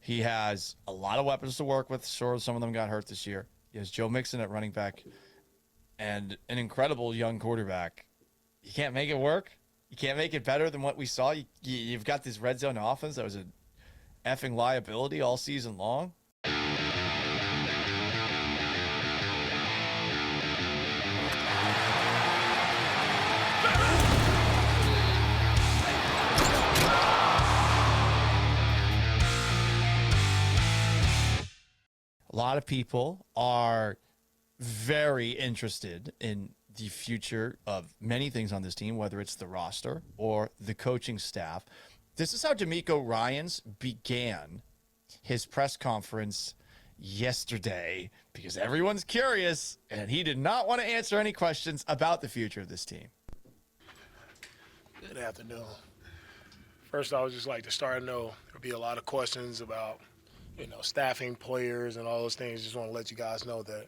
He has a lot of weapons to work with. Sure, some of them got hurt this year. He has Joe Mixon at running back and an incredible young quarterback. You can't make it work. You can't make it better than what we saw. You've got this red zone offense that was a effing liability all season long. A lot of people are very interested in the future of many things on this team, whether it's the roster or the coaching staff. This is how D'Amico Ryans began his press conference yesterday because everyone's curious and he did not want to answer any questions about the future of this team. Good afternoon. First, I would just like to start. I know there'll be a lot of questions about, staffing players and all those things. Just want to let you guys know that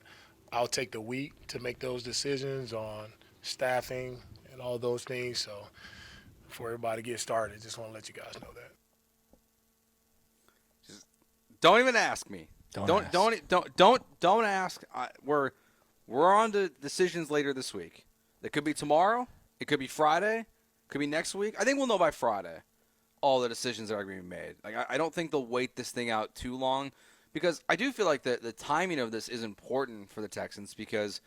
I'll take the week to make those decisions on staffing and all those things. So before everybody gets started, just want to let you guys know that. Just don't even ask me. Don't ask. We're on to decisions later this week. It could be tomorrow. It could be Friday. It could be next week. I think we'll know by Friday all the decisions that are going to be made. Like I don't think they'll wait this thing out too long because I do feel like the timing of this is important for the Texans because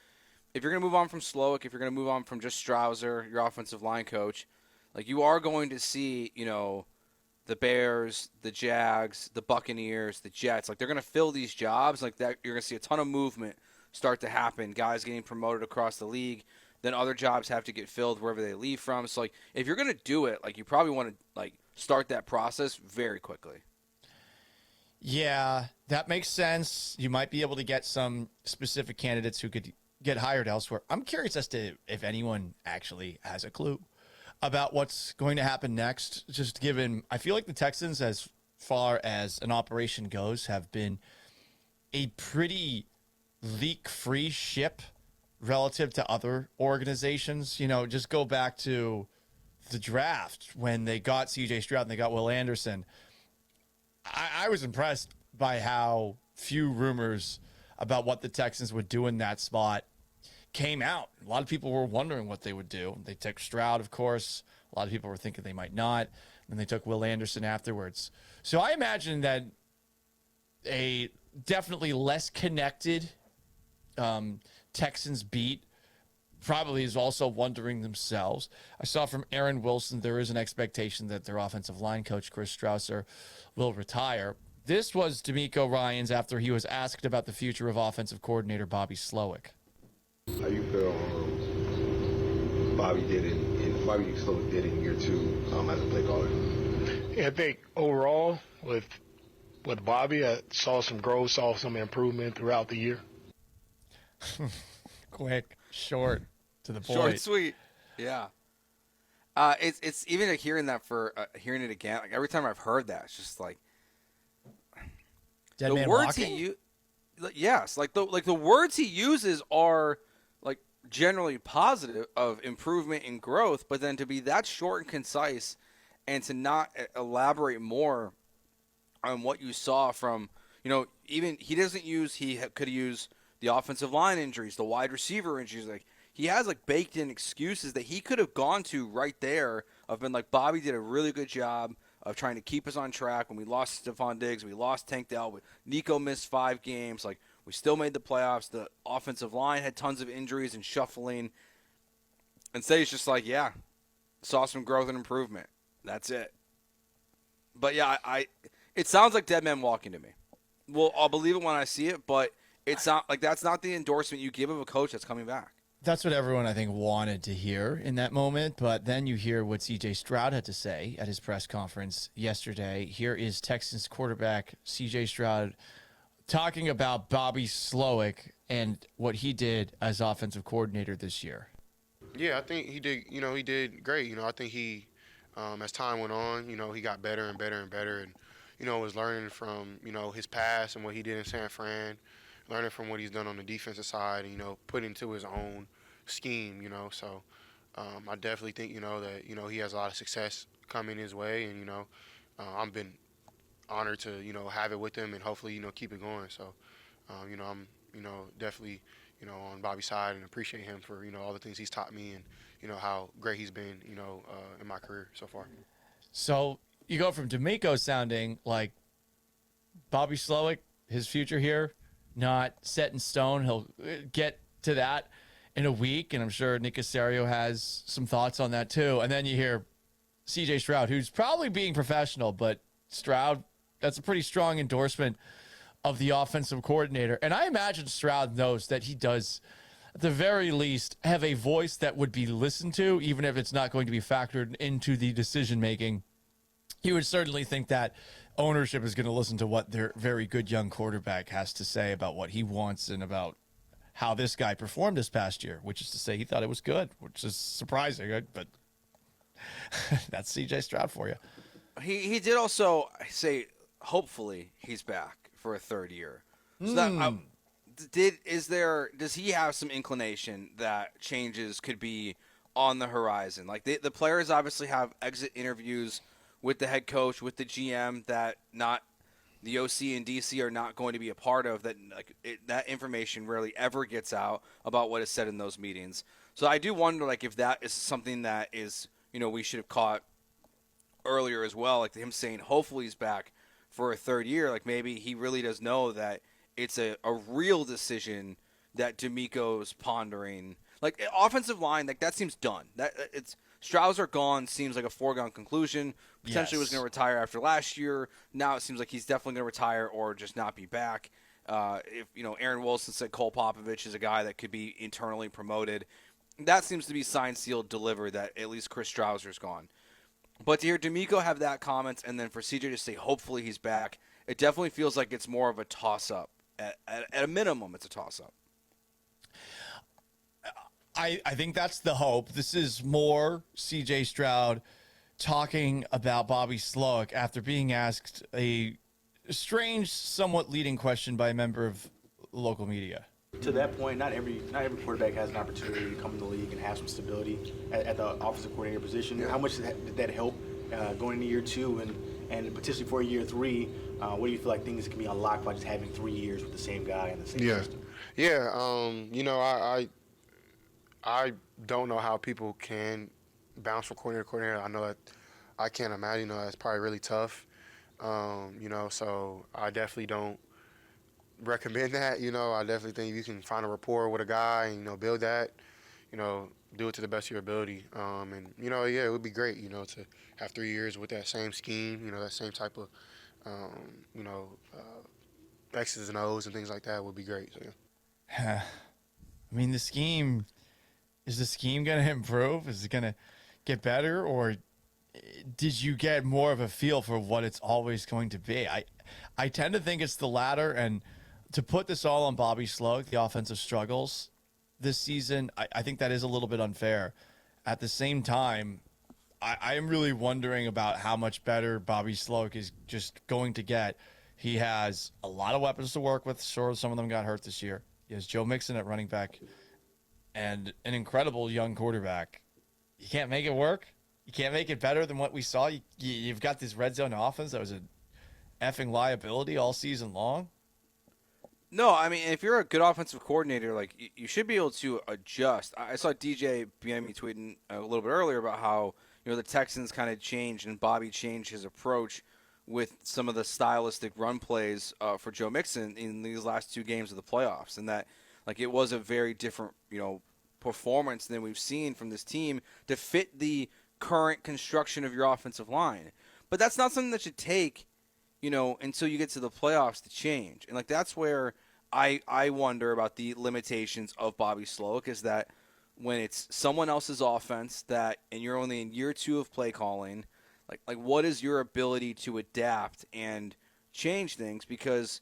if you're going to move on from Slowik, if you're going to move on from just Strouser, your offensive line coach, like you are going to see, the Bears, the Jags, the Buccaneers, the Jets, like they're going to fill these jobs like that. You're going to see a ton of movement start to happen, guys getting promoted across the league. Then other jobs have to get filled wherever they leave from. So, like, if you're going to do it, like, you probably want to, like, start that process very quickly. Yeah, that makes sense. You might be able to get some specific candidates who could get hired elsewhere. I'm curious as to if anyone actually has a clue about what's going to happen next. Just given, I feel like the Texans, as far as an operation goes, have been a pretty leak-free ship relative to other organizations. Just go back to the draft when they got CJ Stroud and they got Will Anderson. I was impressed by how few rumors about what the Texans would do in that spot came out. A lot of people were wondering what they would do. They took Stroud, of course. A lot of people were thinking they might not. And they took Will Anderson afterwards. So I imagine that a definitely less connected Texans beat probably is also wondering themselves. I saw from Aaron Wilson there is an expectation that their offensive line coach, Chris Strausser, will retire. This was D'Amico Ryans after he was asked about the future of offensive coordinator Bobby Slowik. How you feel Bobby Slowik did in year two as a play caller? Yeah, I think overall with Bobby, I saw some growth, saw some improvement throughout the year. Quick, short, to the point. Short, sweet. Yeah. It's even like hearing that hearing it again. Like every time I've heard that, it's just like Dead the man words walking? yes, like the words he uses are like generally positive of improvement and growth, but then to be that short and concise and to not elaborate more on what you saw from, even he could use the offensive line injuries, the wide receiver injuries. Like he has like baked in excuses that he could have gone to right there of been like, Bobby did a really good job of trying to keep us on track when we lost Stephon Diggs, we lost Tank Dell, Nico missed 5 games. Like we still made the playoffs. The offensive line had tons of injuries and shuffling. Instead, he's just like, yeah, saw some growth and improvement. That's it. But yeah, it sounds like dead men walking to me. Well, I'll believe it when I see it, but it's not like that's not the endorsement you give of a coach that's coming back. That's what everyone, I think, wanted to hear in that moment. But then you hear what C.J. Stroud had to say at his press conference yesterday. Here is Texans quarterback C.J. Stroud talking about Bobby Slowik and what he did as offensive coordinator this year. Yeah, I think he did. He did great. I think he, as time went on, he got better and better and better, and was learning from his past and what he did in San Fran, learning from what he's done on the defensive side, and put into his own scheme. So I definitely think that he has a lot of success coming his way, and honored to have it with him and hopefully keep it going. So I'm definitely on Bobby's side and appreciate him for all the things he's taught me and how great he's been in my career so far. So you go from D'Amico sounding like Bobby Slowik, his future here, not set in stone. He'll get to that in a week, and I'm sure Nick Caserio has some thoughts on that too. And then you hear C.J. Stroud, who's probably being professional, but Stroud, that's a pretty strong endorsement of the offensive coordinator. And I imagine Stroud knows that he does, at the very least, have a voice that would be listened to, even if it's not going to be factored into the decision-making. You would certainly think that ownership is going to listen to what their very good young quarterback has to say about what he wants and about how this guy performed this past year, which is to say he thought it was good, which is surprising, right? But that's C.J. Stroud for you. He did also say, hopefully, he's back for a third year. So does he have some inclination that changes could be on the horizon? Like the players obviously have exit interviews with the head coach, with the GM, that not the OC and DC are not going to be a part of. That information rarely ever gets out about what is said in those meetings. So I do wonder, if that is something that is, we should have caught earlier as well, like him saying hopefully he's back for a third year. Like maybe he really does know that it's a real decision that D'Amico's pondering. Like offensive line, that seems done. Strouser gone seems like a foregone conclusion. Potentially was going to retire after last year. Now it seems like he's definitely going to retire or just not be back. If Aaron Wilson said Cole Popovich is a guy that could be internally promoted, that seems to be signed, sealed, delivered. That at least Chris Strouser's gone. But to hear D'Amico have that comment and then for CJ to say hopefully he's back, it definitely feels like it's more of a toss-up. At a minimum, it's a toss-up. I think that's the hope. This is more C.J. Stroud talking about Bobby Slowik after being asked a strange, somewhat leading question by a member of local media. To that point, not every quarterback has an opportunity to come in the league and have some stability at the offensive coordinator position. How much did that help going into year two and potentially for year three? What do you feel like things can be unlocked by just having 3 years with the same guy in the same system? Yeah. I don't know how people can bounce from coordinator to coordinator. I know that I can't imagine. That's probably really tough. So I definitely don't recommend that. I definitely think you can find a rapport with a guy and build that. Do it to the best of your ability. It would be great. To have 3 years with that same scheme. That same type of X's and O's and things like that would be great. So, yeah. I mean, is the scheme going to improve? Is it going to get better? Or did you get more of a feel for what it's always going to be? I tend to think it's the latter. And to put this all on Bobby Slowik, the offensive struggles this season, I think that is a little bit unfair. At the same time, I am really wondering about how much better Bobby Slowik is just going to get. He has a lot of weapons to work with. Sure, some of them got hurt this year. He has Joe Mixon at running back and an incredible young quarterback. You can't make it work. You can't make it better than what we saw. You've got this red zone offense that was a effing liability all season long. No, I mean, if you're a good offensive coordinator, you should be able to adjust. I saw DJ Biemi tweeting a little bit earlier about how the Texans kind of changed and Bobby changed his approach with some of the stylistic run plays for Joe Mixon in these last 2 games of the playoffs, and that it was a very different performance than we've seen from this team to fit the current construction of your offensive line. But that's not something that should take until you get to the playoffs to change. And that's where I wonder about the limitations of Bobby Slowik, is that when it's someone else's offense and you're only in year 2 of play calling, what is your ability to adapt and change things? Because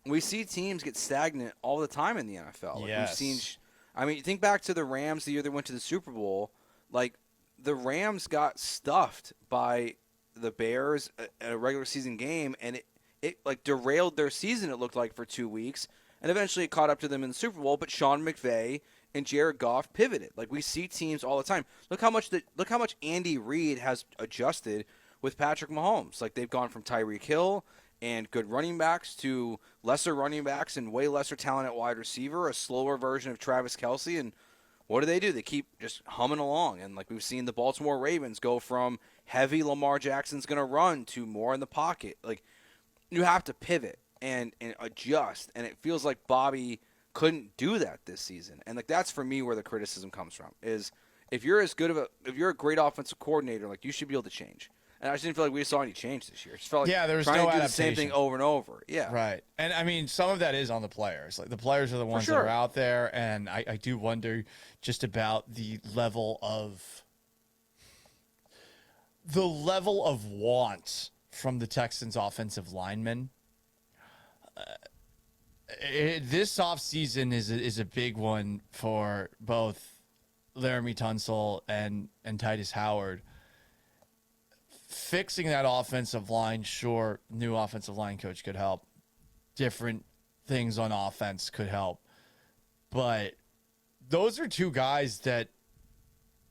we see teams get stagnant all the time in the NFL. Yes. We've seen, think back to the Rams the year they went to the Super Bowl. The Rams got stuffed by the Bears at a regular season game, and it derailed their season, it looked like, for 2 weeks, and eventually it caught up to them in the Super Bowl. But Sean McVay and Jared Goff pivoted. We see teams all the time. Look how much Andy Reid has adjusted with Patrick Mahomes. Like, they've gone from Tyreek Hill and good running backs to lesser running backs and way lesser talent at wide receiver, a slower version of Travis Kelce. And what do? They keep just humming along. And like we've seen the Baltimore Ravens go from heavy Lamar Jackson's going to run to more in the pocket. Like, you have to pivot and adjust. And it feels like Bobby couldn't do that this season. And like, that's for me where the criticism comes from, is if you're a great offensive coordinator, like, you should be able to change. And I just didn't feel like we saw any change this year. It just felt like there was trying no to do the adaptation. same thing over and over. Yeah. Right. And I mean, some of that is on the players. Like, the players are the ones that sure. are out there. And I do wonder just about the level of want from the Texans offensive linemen. This offseason is a big one for both Laramie Tunsil and Titus Howard. Fixing that offensive line, sure, new offensive line coach could help. Different things on offense could help. But those are two guys that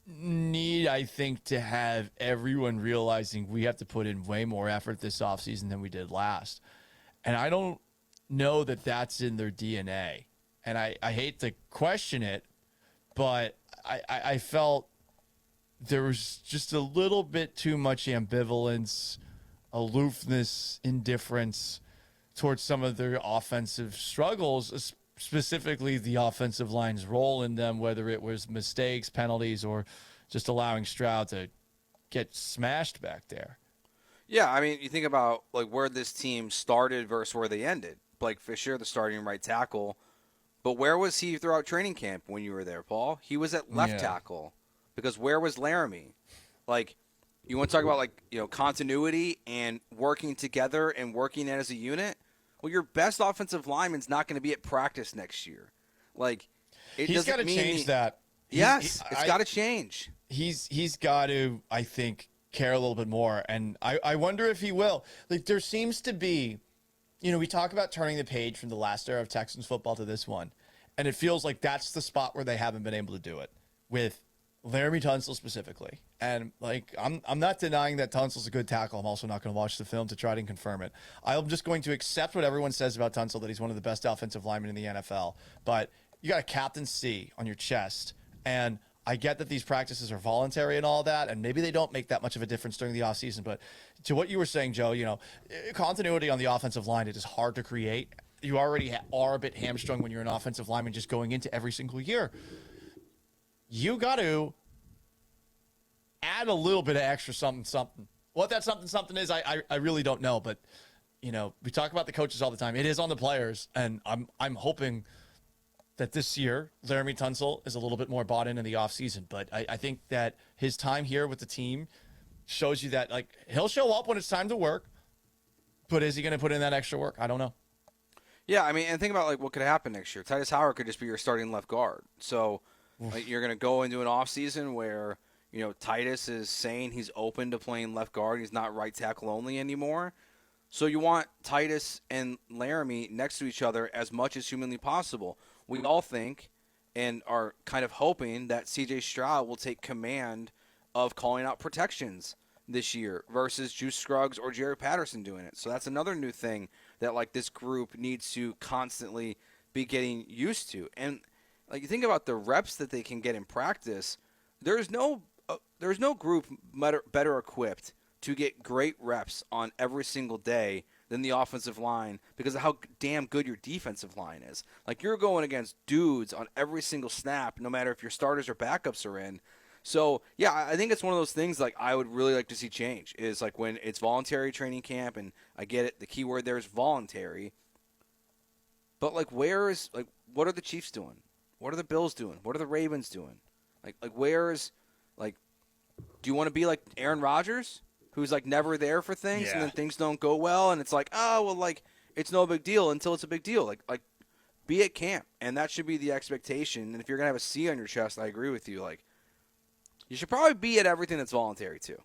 need, I think, to have everyone realizing we have to put in way more effort this offseason than we did last. And I don't know that that's in their DNA. And I hate to question it, but I felt there was just a little bit too much ambivalence, aloofness, indifference towards some of their offensive struggles, specifically the offensive line's role in them, whether it was mistakes, penalties, or just allowing Stroud to get smashed back there. Yeah, I mean, you think about like where this team started versus where they ended. Blake Fisher, the starting right tackle, but where was he throughout training camp when you were there, Paul? He was at left tackle. Because where was Laramie? Like, you want to talk about, like, you know, continuity and working together and working as a unit? Well, your best offensive lineman's not going to be at practice next year. Like, He's got to change that. Yes, it's got to change. He's got to, I think, care a little bit more. And I wonder if he will. Like, there seems to be, you know, we talk about turning the page from the last era of Texans football to this one. And it feels like that's the spot where they haven't been able to do it with Laramie Tunsil specifically. And like, I'm not denying that Tunsil's a good tackle. I'm also not going to watch the film to try to confirm it. I'm just going to accept what everyone says about Tunsil, that he's one of the best offensive linemen in the NFL. But you got a Captain C on your chest. And I get that these practices are voluntary and all that, and maybe they don't make that much of a difference during the offseason. But to what you were saying, Joe, you know, continuity on the offensive line, it is hard to create. You already are a bit hamstrung when you're an offensive lineman just going into every single year. You got to add a little bit of extra something. What that something is, I really don't know. But, you know, we talk about the coaches all the time. It is on the players, and I'm hoping that this year Laramie Tunsil is a little bit more bought in the offseason. But I think that his time here with the team shows you that, like, he'll show up when it's time to work. But is he going to put in that extra work? I don't know. Yeah, I mean, and think about, like, what could happen next year. Titus Howard could just be your starting left guard. So like, you're going to go into an offseason where, you know, Titus is saying he's open to playing left guard. He's not right tackle only anymore. So you want Titus and Laramie next to each other as much as humanly possible. We all think and are kind of hoping that C.J. Stroud will take command of calling out protections this year versus Juice Scruggs or Jared Patterson doing it. So that's another new thing that, like, this group needs to constantly be getting used to. And like, you think about the reps that they can get in practice, there's no group better equipped to get great reps on every single day than the offensive line because of how damn good your defensive line is. Like, you're going against dudes on every single snap, no matter if your starters or backups are in. So, yeah, I think it's one of those things, like, I would really like to see change is, like, when it's voluntary training camp, and I get it, the key word there is voluntary. But, like, what are the Chiefs doing? What are the Bills doing? What are the Ravens doing? Like, do you want to be like Aaron Rodgers, who's, like, never there for things, and then things don't go well, and it's like, oh, well, like, it's no big deal until it's a big deal. Like, be at camp, and that should be the expectation. And if you're going to have a C on your chest, I agree with you. Like, you should probably be at everything that's voluntary, too.